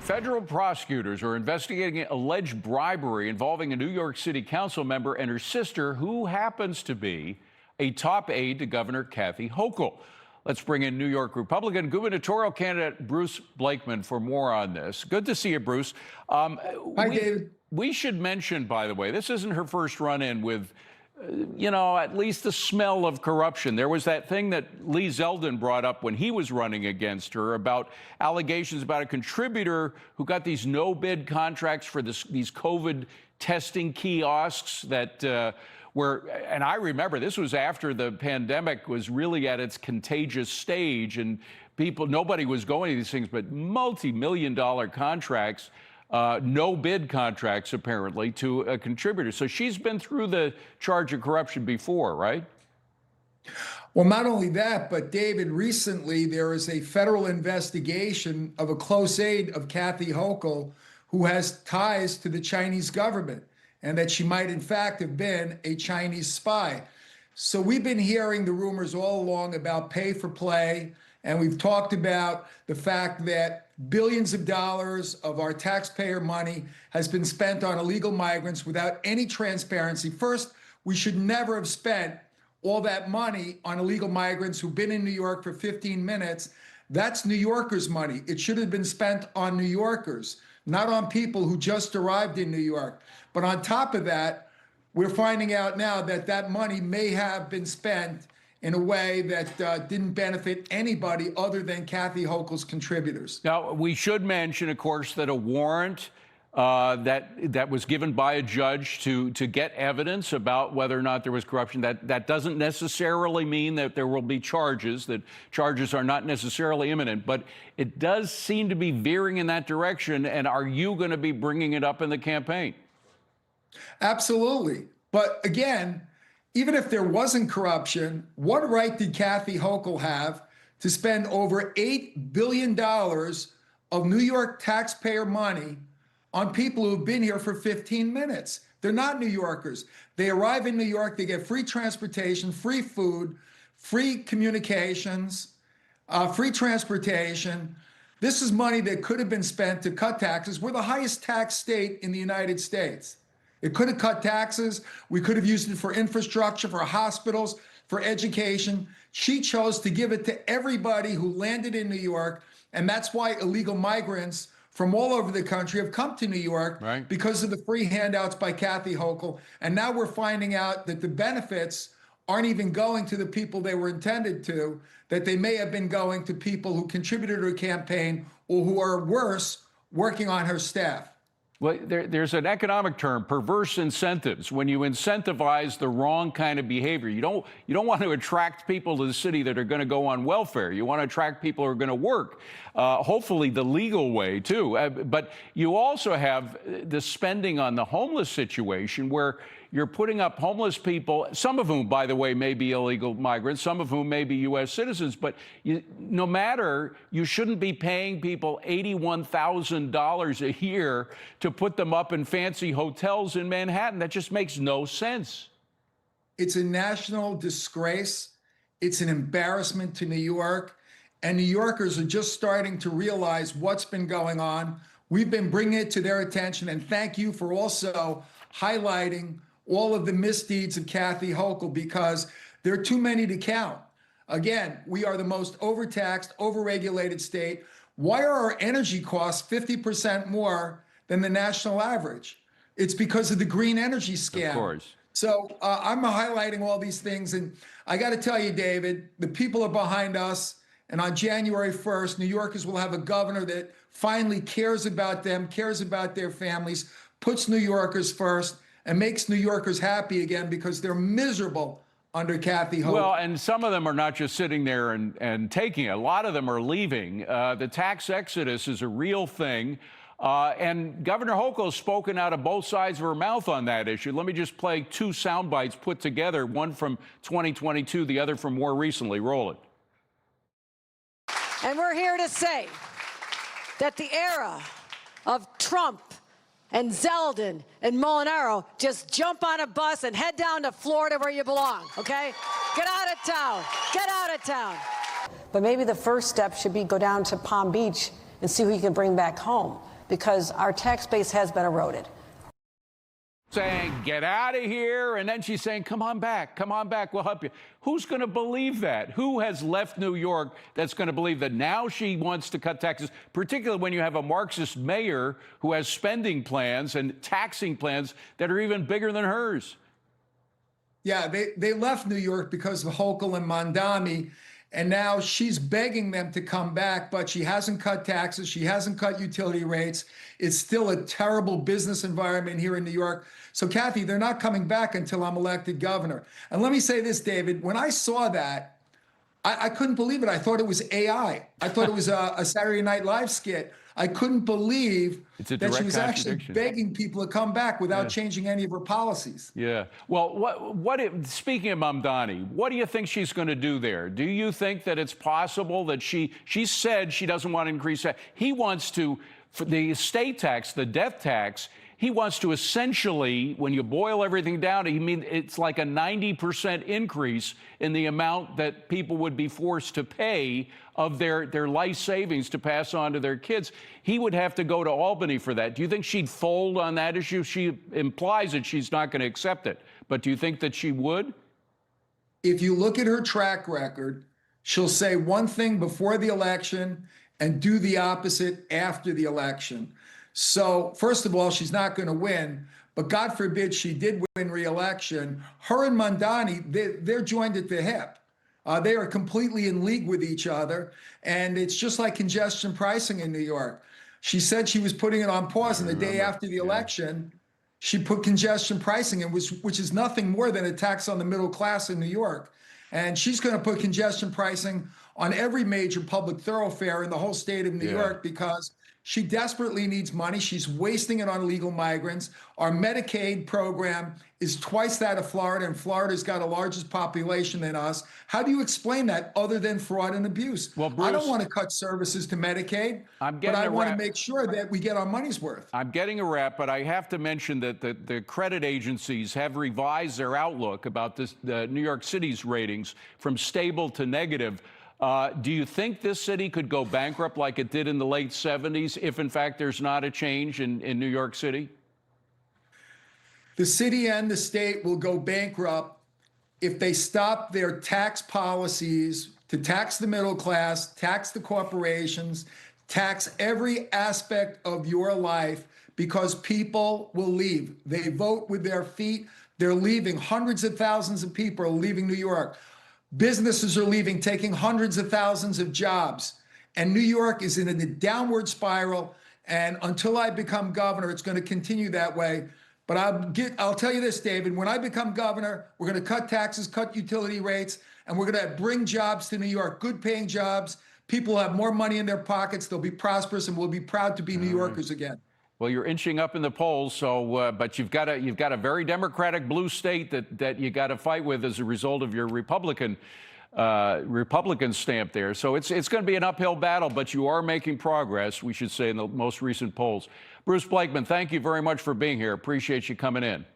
Federal prosecutors are investigating alleged bribery involving a New York City council member and her sister, who happens to be a top aide to Governor Kathy Hochul. Let's bring in New York Republican gubernatorial candidate Bruce Blakeman for more on this. Good to see you, Bruce. Hi, David. We should mention, by the way, this isn't her first run-in with at least the smell of corruption. There was that thing that Lee Zeldin brought up when he was running against her about allegations about a contributor who got these no-bid contracts for these COVID testing kiosks that and I remember this was after the pandemic was really at its contagious stage, and nobody was going to these things, but multi-million-dollar contracts. No bid contracts, apparently, to a contributor. So she's been through the charge of corruption before, right? Well, not only that, but David, recently there is a federal investigation of a close aide of Kathy Hochul who has ties to the Chinese government, and that she might in fact have been a Chinese spy. So we've been hearing the rumors all along about pay for play, and we've talked about the fact that billions of dollars of our taxpayer money has been spent on illegal migrants without any transparency. First, we should never have spent all that money on illegal migrants who've been in New York for 15 minutes. That's New Yorkers' money. It should have been spent on New Yorkers, not on people who just arrived in New York. But on top of that, we're finding out now that that money may have been spent in a way that didn't benefit anybody other than Kathy Hochul's contributors. Now, we should mention, of course, that a warrant that was given by a judge to get evidence about whether or not there was corruption, that doesn't necessarily mean that there will be charges, that charges are not necessarily imminent, but it does seem to be veering in that direction. And are you going to be bringing it up in the campaign? Absolutely. But again, even if there wasn't corruption, what right did Kathy Hochul have to spend over $8 billion of New York taxpayer money on people who've been here for 15 minutes? They're not New Yorkers. They arrive in New York, they get free transportation, free food, free communications, free transportation. This is money that could have been spent to cut taxes. We're the highest tax state in the United States. It could have cut taxes. We could have used it for infrastructure, for hospitals, for education. She chose to give it to everybody who landed in New York. And that's why illegal migrants from all over the country have come to New York, right, because of the free handouts by Kathy Hochul. And now we're finding out that the benefits aren't even going to the people they were intended to, that they may have been going to people who contributed to her campaign or who are worse, working on her staff. Well, there's an economic term, perverse incentives. When you incentivize the wrong kind of behavior, you don't want to attract people to the city that are going to go on welfare. You want to attract people who are going to work, hopefully the legal way too. But you also have the spending on the homeless situation, where you're putting up homeless people, some of whom, by the way, may be illegal migrants, some of whom may be U.S. citizens, but no matter, you shouldn't be paying people $81,000 a year to put them up in fancy hotels in Manhattan. That just makes no sense. It's a national disgrace. It's an embarrassment to New York. And New Yorkers are just starting to realize what's been going on. We've been bringing it to their attention. And thank you for also highlighting all of the misdeeds of Kathy Hochul, because there are too many to count. Again, we are the most overtaxed, overregulated state. Why are our energy costs 50% more than the national average? It's because of the green energy scam. Of course. So I'm highlighting all these things. And I got to tell you, David, the people are behind us. And on January 1st, New Yorkers will have a governor that finally cares about them, cares about their families, puts New Yorkers first, and makes New Yorkers happy again, because they're miserable under Kathy Hochul. Well, and some of them are not just sitting there and taking it. A lot of them are leaving. The tax exodus is a real thing. And Governor Hochul has spoken out of both sides of her mouth on that issue. Let me just play two sound bites put together, one from 2022, the other from more recently. Roll it. And we're here to say that the era of Trump and Zeldin and Molinaro, just jump on a bus and head down to Florida where you belong, okay? Get out of town. Get out of town. But maybe the first step should be go down to Palm Beach and see who you can bring back home. because our tax base has been eroded. Saying, get out of here. And then she's saying, come on back, we'll help you. Who's going to believe that? Who has left New York that's going to believe that now she wants to cut taxes, particularly when you have a Marxist mayor who has spending plans and taxing plans that are even bigger than hers? Yeah, they left New York because of Hochul and Mondami, and now she's begging them to come back, but she hasn't cut taxes. She hasn't cut utility rates. It's still a terrible business environment here in New York. So, Kathy, they're not coming back until I'm elected governor. And let me say this, David, when I saw that, I couldn't believe it. I thought it was AI. I thought it was a Saturday Night Live skit. I couldn't believe that she was actually begging people to come back without changing any of her policies. Yeah. Well, speaking of Mamdani, what do you think she's going to do there? Do you think that it's possible that she said she doesn't want to increase that? He wants to, for the estate tax, the death tax, he wants to essentially, when you boil everything down, it's like a 90% increase in the amount that people would be forced to pay of their life savings to pass on to their kids. He would have to go to Albany for that. Do you think she'd fold on that issue? She implies that she's not going to accept it, but do you think that she would? If you look at her track record, she'll say one thing before the election and do the opposite after the election. So, first of all, she's not going to win, but God forbid she did win re-election. Her and Mondani, they're joined at the hip. They are completely in league with each other, and it's just like congestion pricing in New York. She said she was putting it on pause, and the day after the election, she put congestion pricing in, which is nothing more than a tax on the middle class in New York. And she's going to put congestion pricing on every major public thoroughfare in the whole state of New York because she desperately needs money. She's wasting it on illegal migrants. Our Medicaid program is twice that of Florida, and Florida's got a largest population than us. How do you explain that other than fraud and abuse? Well, Bruce, I don't want to cut services to Medicaid, but I want to make sure that we get our money's worth. I'm getting a wrap, but I have to mention that the credit agencies have revised their outlook about the New York City's ratings from stable to negative. Do you think this city could go bankrupt like it did in the late 70s if, in fact, there's not a change in New York City? The city and the state will go bankrupt if they stop their tax policies to tax the middle class, tax the corporations, tax every aspect of your life, because people will leave. They vote with their feet. They're leaving. Hundreds of thousands of people are leaving New York. Businesses are leaving, taking hundreds of thousands of jobs. And New York is in a downward spiral. And until I become governor, it's going to continue that way. But I'll tell you this, David, when I become governor, we're going to cut taxes, cut utility rates, and we're going to bring jobs to New York, good paying jobs. People will have more money in their pockets. They'll be prosperous, and we'll be proud to be New Yorkers again. Well, you're inching up in the polls, so but you've got a very Democratic blue state that you got to fight with as a result of your Republican stamp there. So it's going to be an uphill battle, but you are making progress, we should say, in the most recent polls. Bruce Blakeman, thank you very much for being here. Appreciate you coming in.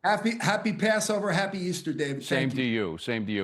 Happy Passover, happy Easter, David. Same to you. Same to you.